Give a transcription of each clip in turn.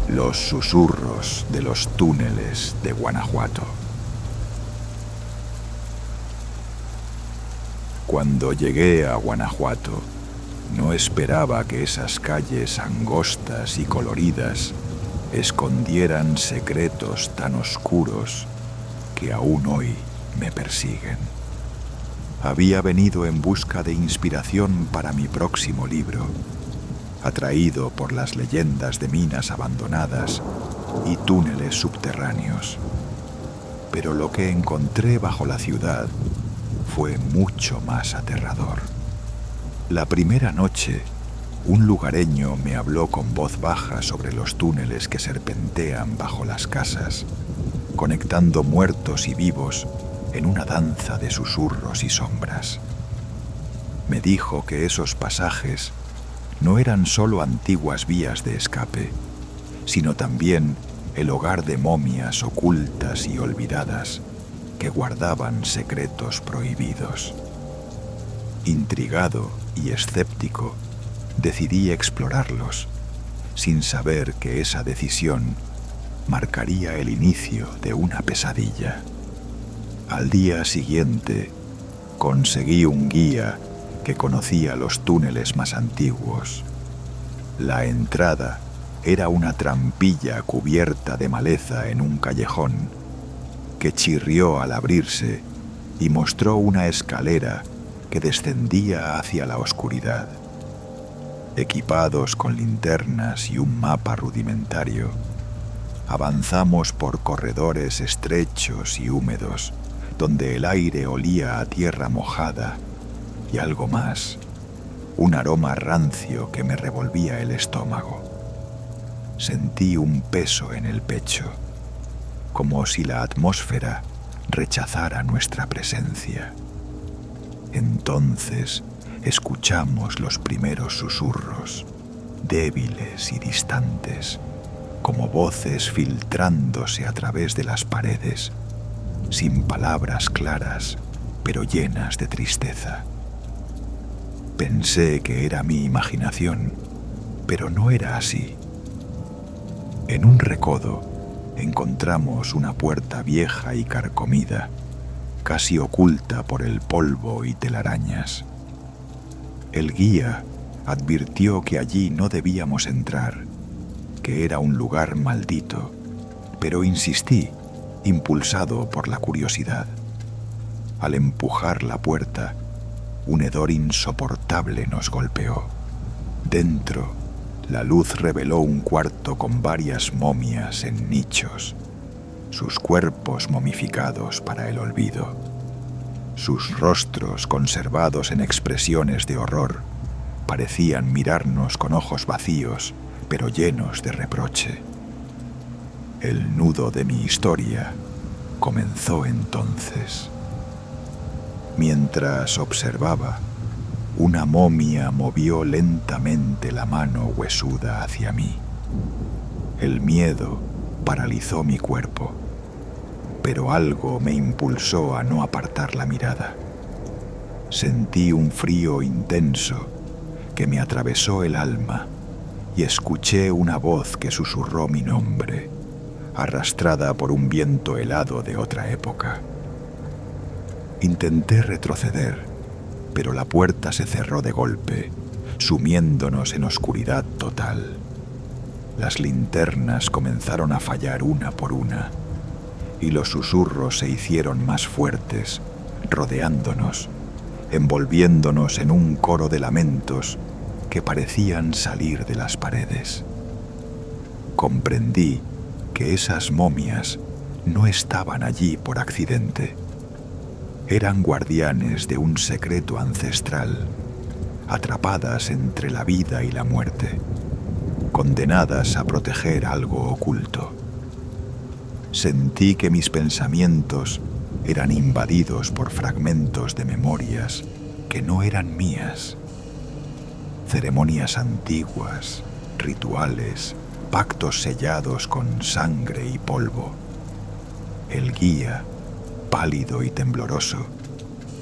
Los susurros de los túneles de Guanajuato. Cuando llegué a Guanajuato, no esperaba que esas calles angostas y coloridas escondieran secretos tan oscuros que aún hoy me persiguen. Había venido en busca de inspiración para mi próximo libro, atraído por las leyendas de minas abandonadas y túneles subterráneos. Pero lo que encontré bajo la ciudad fue mucho más aterrador. La primera noche, un lugareño me habló con voz baja sobre los túneles que serpentean bajo las casas, conectando muertos y vivos en una danza de susurros y sombras. Me dijo que esos pasajes no eran solo antiguas vías de escape, sino también el hogar de momias ocultas y olvidadas que guardaban secretos prohibidos. Intrigado y escéptico, decidí explorarlos, sin saber que esa decisión marcaría el inicio de una pesadilla. Al día siguiente, conseguí un guía que conocía los túneles más antiguos. La entrada era una trampilla cubierta de maleza en un callejón que chirrió al abrirse y mostró una escalera que descendía hacia la oscuridad. Equipados con linternas y un mapa rudimentario, avanzamos por corredores estrechos y húmedos, donde el aire olía a tierra mojada y algo más, un aroma rancio que me revolvía el estómago. Sentí un peso en el pecho, como si la atmósfera rechazara nuestra presencia. Entonces escuchamos los primeros susurros, débiles y distantes, como voces filtrándose a través de las paredes, sin palabras claras, pero llenas de tristeza. Pensé que era mi imaginación, pero no era así. En un recodo encontramos una puerta vieja y carcomida, casi oculta por el polvo y telarañas. El guía advirtió que allí no debíamos entrar, que era un lugar maldito, pero insistí, impulsado por la curiosidad. Al empujar la puerta, un hedor insoportable nos golpeó. Dentro, la luz reveló un cuarto con varias momias en nichos, sus cuerpos momificados para el olvido, sus rostros conservados en expresiones de horror, parecían mirarnos con ojos vacíos, pero llenos de reproche. El nudo de mi historia comenzó entonces. Mientras observaba, una momia movió lentamente la mano huesuda hacia mí. El miedo paralizó mi cuerpo, pero algo me impulsó a no apartar la mirada. Sentí un frío intenso que me atravesó el alma y escuché una voz que susurró mi nombre, arrastrada por un viento helado de otra época. Intenté retroceder, pero la puerta se cerró de golpe, sumiéndonos en oscuridad total. Las linternas comenzaron a fallar una por una, y los susurros se hicieron más fuertes, rodeándonos, envolviéndonos en un coro de lamentos que parecían salir de las paredes. Comprendí que esas momias no estaban allí por accidente. Eran guardianes de un secreto ancestral, atrapadas entre la vida y la muerte, condenadas a proteger algo oculto. Sentí que mis pensamientos eran invadidos por fragmentos de memorias que no eran mías. Ceremonias antiguas, rituales, pactos sellados con sangre y polvo. El guía, pálido y tembloroso,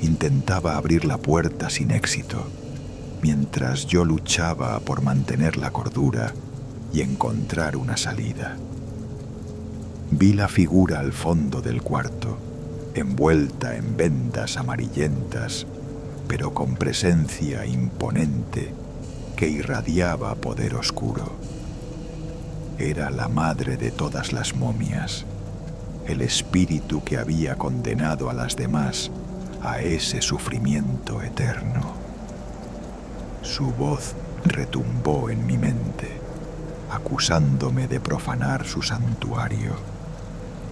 intentaba abrir la puerta sin éxito, mientras yo luchaba por mantener la cordura y encontrar una salida. Vi la figura al fondo del cuarto, envuelta en vendas amarillentas, pero con presencia imponente que irradiaba poder oscuro. Era la madre de todas las momias, el espíritu que había condenado a las demás a ese sufrimiento eterno. Su voz retumbó en mi mente, acusándome de profanar su santuario,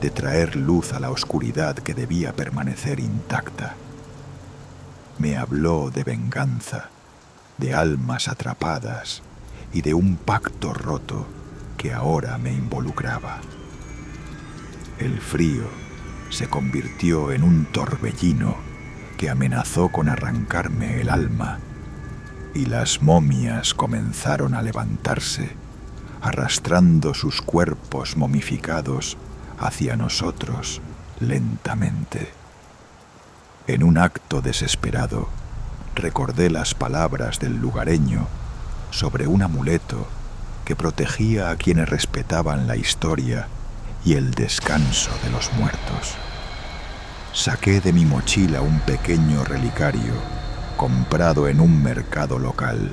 de traer luz a la oscuridad que debía permanecer intacta. Me habló de venganza, de almas atrapadas y de un pacto roto que ahora me involucraba. El frío se convirtió en un torbellino que amenazó con arrancarme el alma, y las momias comenzaron a levantarse, arrastrando sus cuerpos momificados hacia nosotros lentamente. En un acto desesperado, recordé las palabras del lugareño sobre un amuleto que protegía a quienes respetaban la historia y el descanso de los muertos. Saqué de mi mochila un pequeño relicario comprado en un mercado local,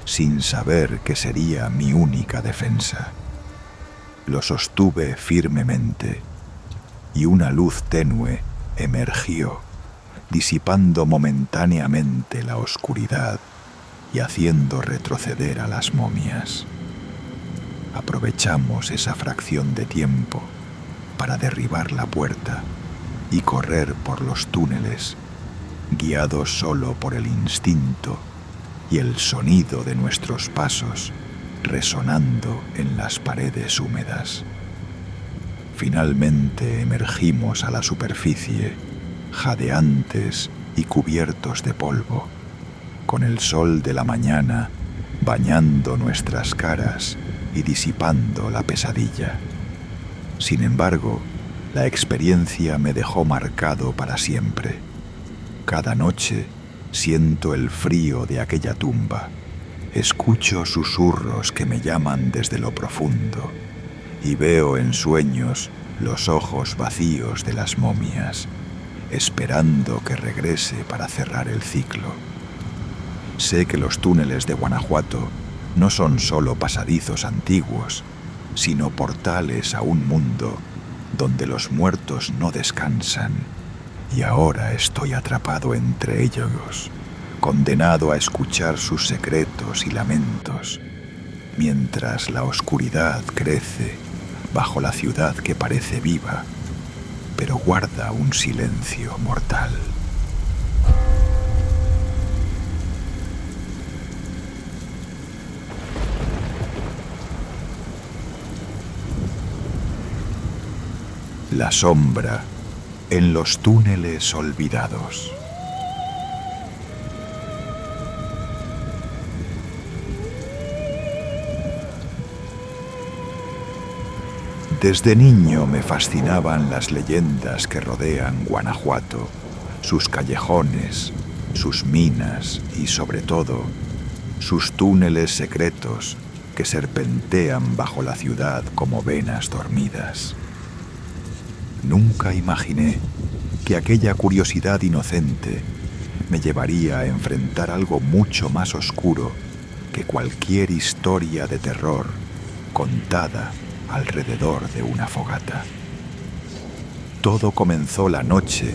sin saber que sería mi única defensa. Lo sostuve firmemente y una luz tenue emergió, disipando momentáneamente la oscuridad y haciendo retroceder a las momias. Aprovechamos esa fracción de tiempo para derribar la puerta y correr por los túneles, guiados solo por el instinto y el sonido de nuestros pasos resonando en las paredes húmedas. Finalmente emergimos a la superficie, jadeantes y cubiertos de polvo, con el sol de la mañana bañando nuestras caras y disipando la pesadilla. Sin embargo, la experiencia me dejó marcado para siempre. Cada noche siento el frío de aquella tumba, escucho susurros que me llaman desde lo profundo y veo en sueños los ojos vacíos de las momias, esperando que regrese para cerrar el ciclo. Sé que los túneles de Guanajuato no son solo pasadizos antiguos, sino portales a un mundo donde los muertos no descansan, y ahora estoy atrapado entre ellos, condenado a escuchar sus secretos y lamentos, mientras la oscuridad crece bajo la ciudad que parece viva, pero guarda un silencio mortal. La sombra en los túneles olvidados. Desde niño me fascinaban las leyendas que rodean Guanajuato, sus callejones, sus minas y, sobre todo, sus túneles secretos que serpentean bajo la ciudad como venas dormidas. Nunca imaginé que aquella curiosidad inocente me llevaría a enfrentar algo mucho más oscuro que cualquier historia de terror contada alrededor de una fogata. Todo comenzó la noche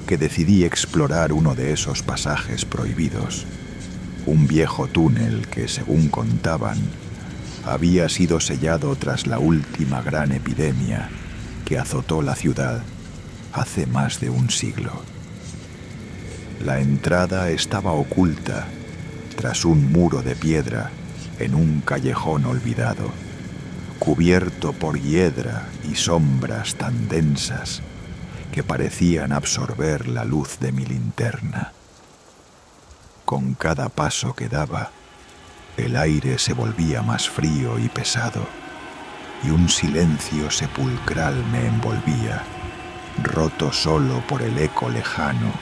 que decidí explorar uno de esos pasajes prohibidos, un viejo túnel que, según contaban, había sido sellado tras la última gran epidemia que azotó la ciudad hace más de un siglo. La entrada estaba oculta tras un muro de piedra en un callejón olvidado, cubierto por hiedra y sombras tan densas que parecían absorber la luz de mi linterna. Con cada paso que daba, el aire se volvía más frío y pesado, y un silencio sepulcral me envolvía, roto solo por el eco lejano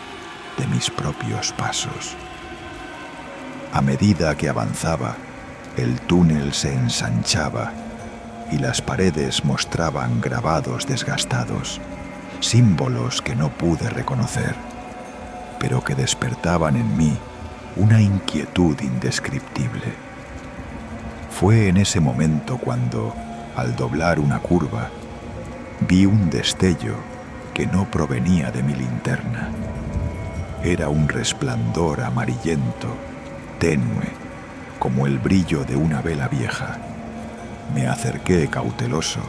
de mis propios pasos. A medida que avanzaba, el túnel se ensanchaba y las paredes mostraban grabados desgastados, símbolos que no pude reconocer, pero que despertaban en mí una inquietud indescriptible. Fue en ese momento cuando, al doblar una curva, vi un destello que no provenía de mi linterna. Era un resplandor amarillento, tenue, como el brillo de una vela vieja. Me acerqué cauteloso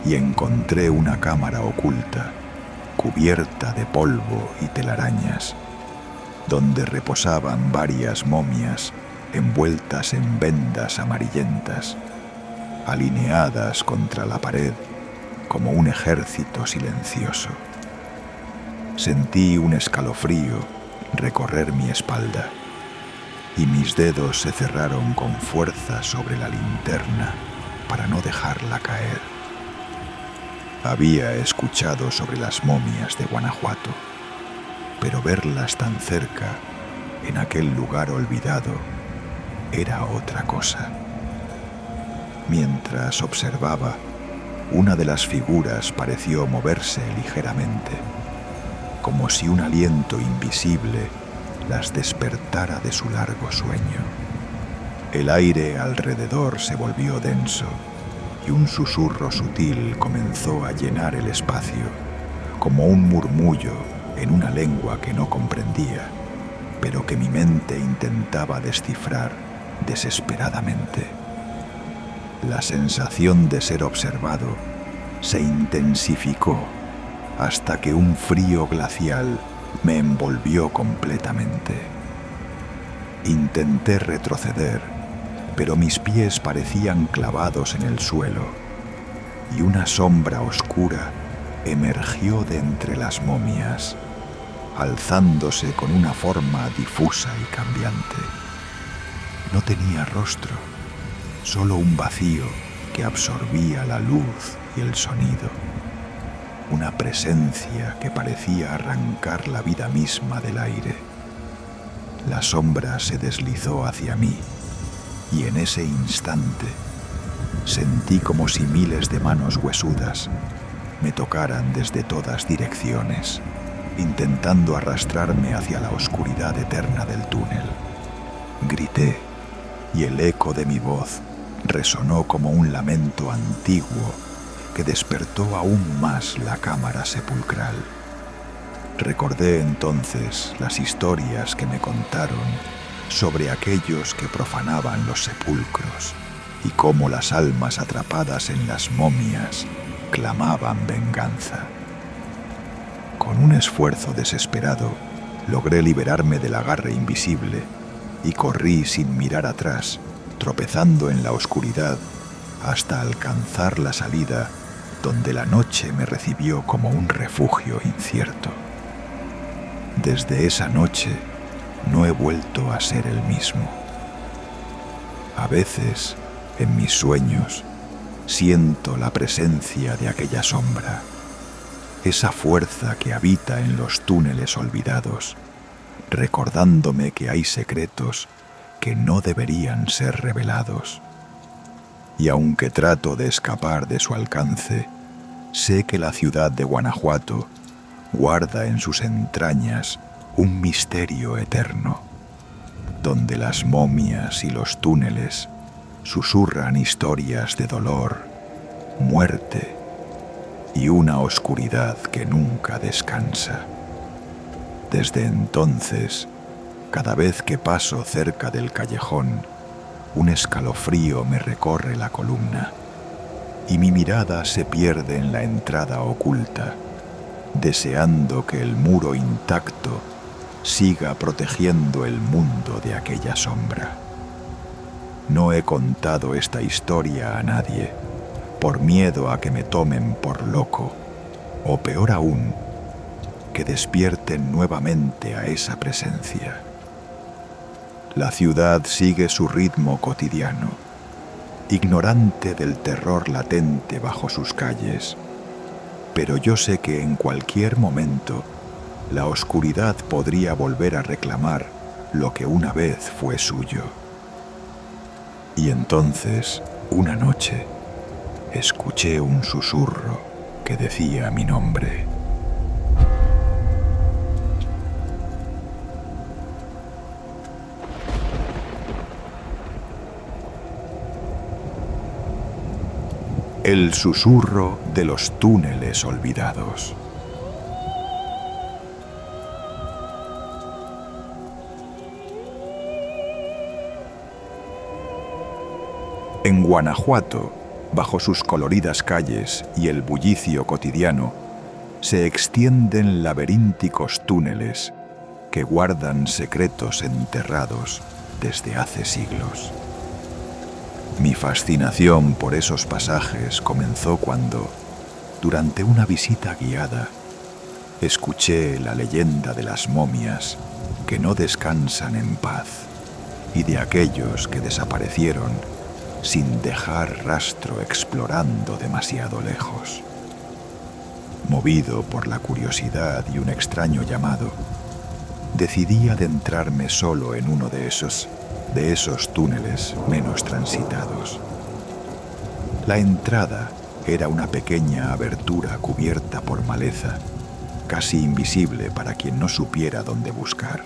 y encontré una cámara oculta, cubierta de polvo y telarañas, donde reposaban varias momias envueltas en vendas amarillentas, alineadas contra la pared como un ejército silencioso. Sentí un escalofrío recorrer mi espalda y mis dedos se cerraron con fuerza sobre la linterna para no dejarla caer. Había escuchado sobre las momias de Guanajuato, pero verlas tan cerca, en aquel lugar olvidado, era otra cosa. Mientras observaba, una de las figuras pareció moverse ligeramente, como si un aliento invisible las despertara de su largo sueño. El aire alrededor se volvió denso y un susurro sutil comenzó a llenar el espacio, como un murmullo en una lengua que no comprendía, pero que mi mente intentaba descifrar desesperadamente. La sensación de ser observado se intensificó hasta que un frío glacial me envolvió completamente. Intenté retroceder, pero mis pies parecían clavados en el suelo y una sombra oscura emergió de entre las momias, alzándose con una forma difusa y cambiante. No tenía rostro, solo un vacío que absorbía la luz y el sonido. Una presencia que parecía arrancar la vida misma del aire. La sombra se deslizó hacia mí y en ese instante sentí como si miles de manos huesudas me tocaran desde todas direcciones, intentando arrastrarme hacia la oscuridad eterna del túnel. Grité y el eco de mi voz resonó como un lamento antiguo que despertó aún más la cámara sepulcral. Recordé entonces las historias que me contaron sobre aquellos que profanaban los sepulcros y cómo las almas atrapadas en las momias clamaban venganza. Con un esfuerzo desesperado, logré liberarme del agarre invisible y corrí sin mirar atrás, tropezando en la oscuridad hasta alcanzar la salida donde la noche me recibió como un refugio incierto. Desde esa noche no he vuelto a ser el mismo. A veces, en mis sueños, siento la presencia de aquella sombra, esa fuerza que habita en los túneles olvidados, recordándome que hay secretos que no deberían ser revelados. Y aunque trato de escapar de su alcance, sé que la ciudad de Guanajuato guarda en sus entrañas un misterio eterno, donde las momias y los túneles susurran historias de dolor, muerte y una oscuridad que nunca descansa. Desde entonces, cada vez que paso cerca del callejón, un escalofrío me recorre la columna y mi mirada se pierde en la entrada oculta, deseando que el muro intacto siga protegiendo el mundo de aquella sombra. No he contado esta historia a nadie, por miedo a que me tomen por loco, o peor aún, que despierten nuevamente a esa presencia. La ciudad sigue su ritmo cotidiano, ignorante del terror latente bajo sus calles, pero yo sé que en cualquier momento la oscuridad podría volver a reclamar lo que una vez fue suyo. Y entonces, una noche, escuché un susurro que decía mi nombre. El susurro de los túneles olvidados. En Guanajuato, bajo sus coloridas calles y el bullicio cotidiano, se extienden laberínticos túneles que guardan secretos enterrados desde hace siglos. Mi fascinación por esos pasajes comenzó cuando, durante una visita guiada, escuché la leyenda de las momias que no descansan en paz y de aquellos que desaparecieron sin dejar rastro explorando demasiado lejos. Movido por la curiosidad y un extraño llamado, decidí adentrarme solo en uno de esos túneles menos transitados. La entrada era una pequeña abertura cubierta por maleza, casi invisible para quien no supiera dónde buscar.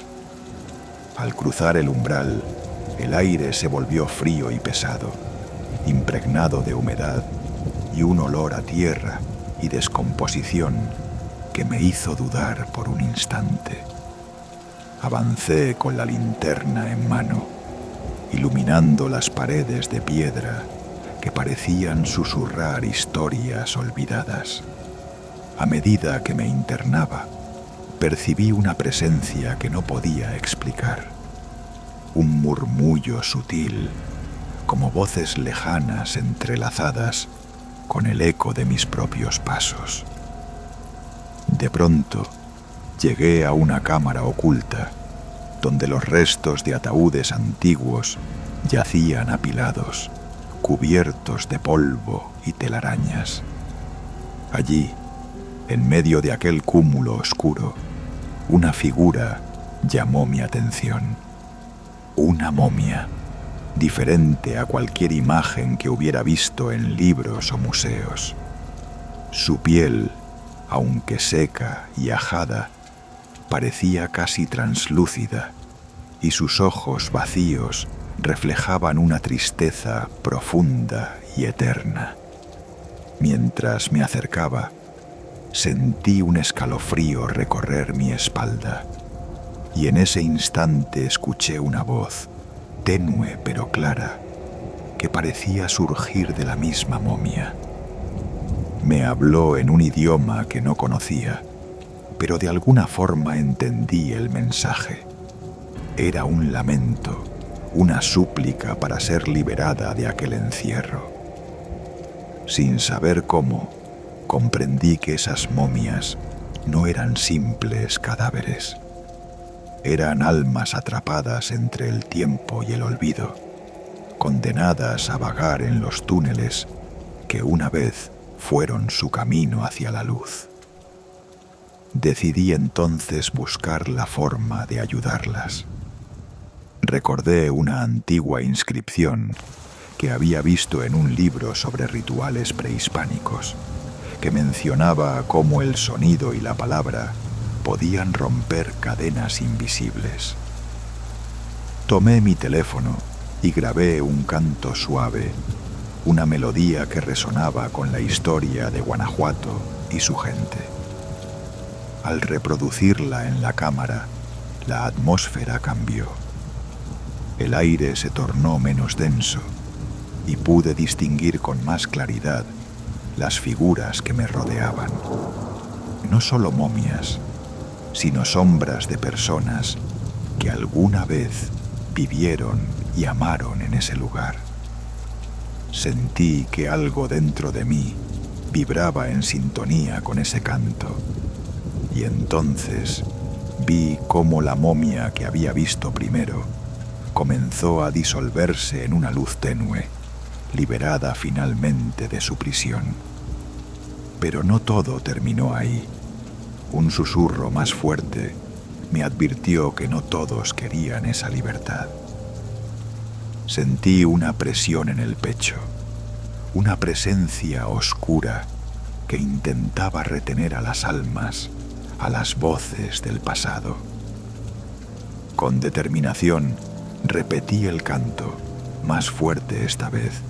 Al cruzar el umbral, el aire se volvió frío y pesado, impregnado de humedad y un olor a tierra y descomposición que me hizo dudar por un instante. Avancé con la linterna en mano, iluminando las paredes de piedra que parecían susurrar historias olvidadas. A medida que me internaba, percibí una presencia que no podía explicar. Un murmullo sutil, como voces lejanas entrelazadas con el eco de mis propios pasos. De pronto, llegué a una cámara oculta, donde los restos de ataúdes antiguos yacían apilados, cubiertos de polvo y telarañas. Allí, en medio de aquel cúmulo oscuro, una figura llamó mi atención. Una momia, diferente a cualquier imagen que hubiera visto en libros o museos. Su piel, aunque seca y ajada, parecía casi translúcida, y sus ojos vacíos reflejaban una tristeza profunda y eterna. Mientras me acercaba, sentí un escalofrío recorrer mi espalda, y en ese instante escuché una voz, tenue pero clara, que parecía surgir de la misma momia. Me habló en un idioma que no conocía, pero de alguna forma entendí el mensaje. Era un lamento, una súplica para ser liberada de aquel encierro. Sin saber cómo, comprendí que esas momias no eran simples cadáveres. Eran almas atrapadas entre el tiempo y el olvido, condenadas a vagar en los túneles que una vez fueron su camino hacia la luz. Decidí entonces buscar la forma de ayudarlas. Recordé una antigua inscripción que había visto en un libro sobre rituales prehispánicos, que mencionaba cómo el sonido y la palabra podían romper cadenas invisibles. Tomé mi teléfono y grabé un canto suave, una melodía que resonaba con la historia de Guanajuato y su gente. Al reproducirla en la cámara, la atmósfera cambió. El aire se tornó menos denso y pude distinguir con más claridad las figuras que me rodeaban. No solo momias, sino sombras de personas que alguna vez vivieron y amaron en ese lugar. Sentí que algo dentro de mí vibraba en sintonía con ese canto, y entonces vi cómo la momia que había visto primero comenzó a disolverse en una luz tenue, liberada finalmente de su prisión. Pero no todo terminó ahí. Un susurro más fuerte me advirtió que no todos querían esa libertad. Sentí una presión en el pecho, una presencia oscura que intentaba retener a las almas, a las voces del pasado. Con determinación, repetí el canto, más fuerte esta vez,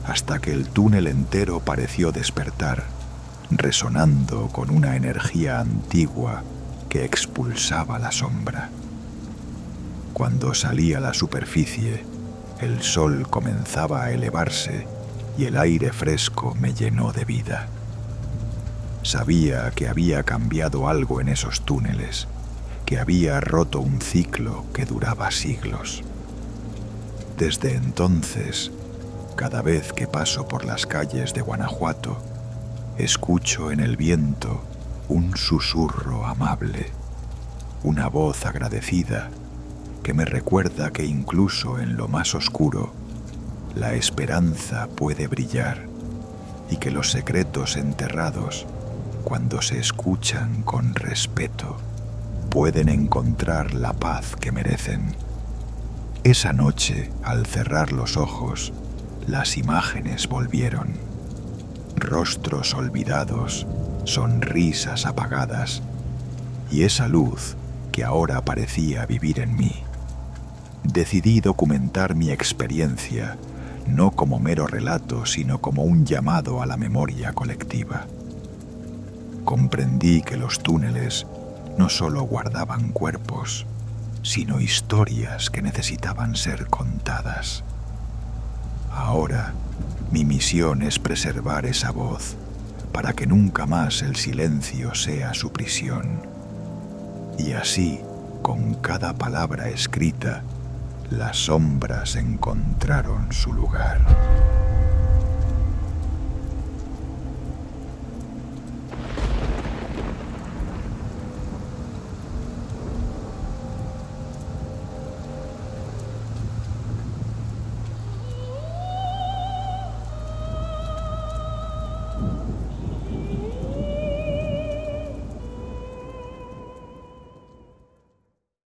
hasta que el túnel entero pareció despertar, resonando con una energía antigua que expulsaba la sombra. Cuando salí a la superficie, el sol comenzaba a elevarse y el aire fresco me llenó de vida. Sabía que había cambiado algo en esos túneles, que había roto un ciclo que duraba siglos. Desde entonces, cada vez que paso por las calles de Guanajuato, escucho en el viento un susurro amable, una voz agradecida que me recuerda que incluso en lo más oscuro, la esperanza puede brillar y que los secretos enterrados, cuando se escuchan con respeto, pueden encontrar la paz que merecen. Esa noche, al cerrar los ojos, las imágenes volvieron. Rostros olvidados, sonrisas apagadas, y esa luz que ahora parecía vivir en mí. Decidí documentar mi experiencia, no como mero relato, sino como un llamado a la memoria colectiva. Comprendí que los túneles no solo guardaban cuerpos, sino historias que necesitaban ser contadas. Ahora, mi misión es preservar esa voz, para que nunca más el silencio sea su prisión. Y así, con cada palabra escrita, las sombras encontraron su lugar.